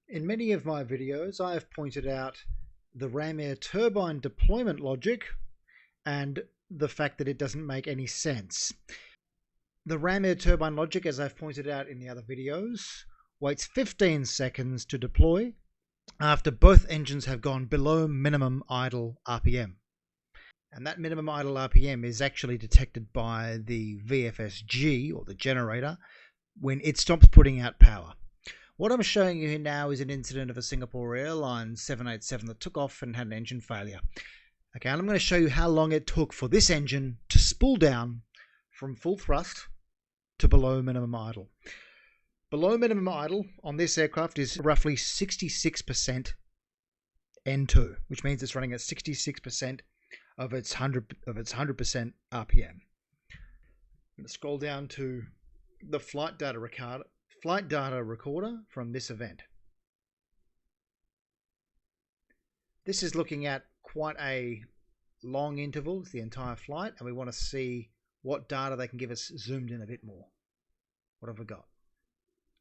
In many of my videos, I have pointed out the ram air turbine deployment logic and the fact that it doesn't make any sense. The ram air turbine logic, as I've pointed out in the other videos, waits 15 seconds to deploy after both engines have gone below minimum idle RPM. And that minimum idle RPM is actually detected by the VFSG, or the generator, when it stops putting out power. What I'm showing you here now is an incident of a Singapore Airlines 787 that took off and had an engine failure. Okay, and I'm going to show you how long it took for this engine to spool down from full thrust to below minimum idle. Below minimum idle on this aircraft is roughly 66% N2, which means it's running at 66% of its 100% RPM. I'm going to scroll down to the flight data recorder from this event. This is looking at quite a long interval, it's the entire flight, and we want to see what data they can give us zoomed in a bit more. What have we got?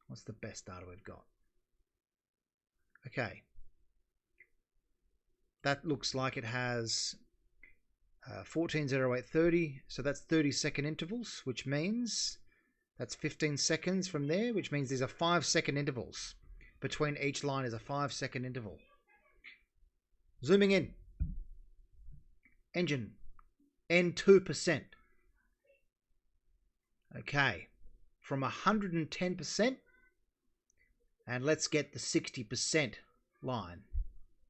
What's the best data we've got? Okay. That looks like it has 14:08:30, so that's 30-second intervals, which means that's 15 seconds from there, which means these are 5-second intervals. Between each line is a 5-second interval. Zooming in. Engine, N2%. Okay, from 110%, and let's get the 60% line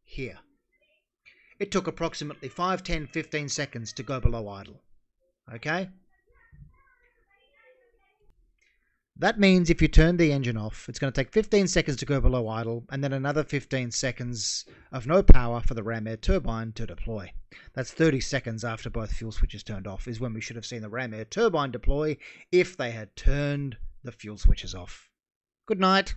here. It took approximately 5, 10, 15 seconds to go below idle. Okay? That means if you turn the engine off, it's going to take 15 seconds to go below idle, and then another 15 seconds of no power for the ram air turbine to deploy. That's 30 seconds after both fuel switches turned off is when we should have seen the ram air turbine deploy if they had turned the fuel switches off. Good night.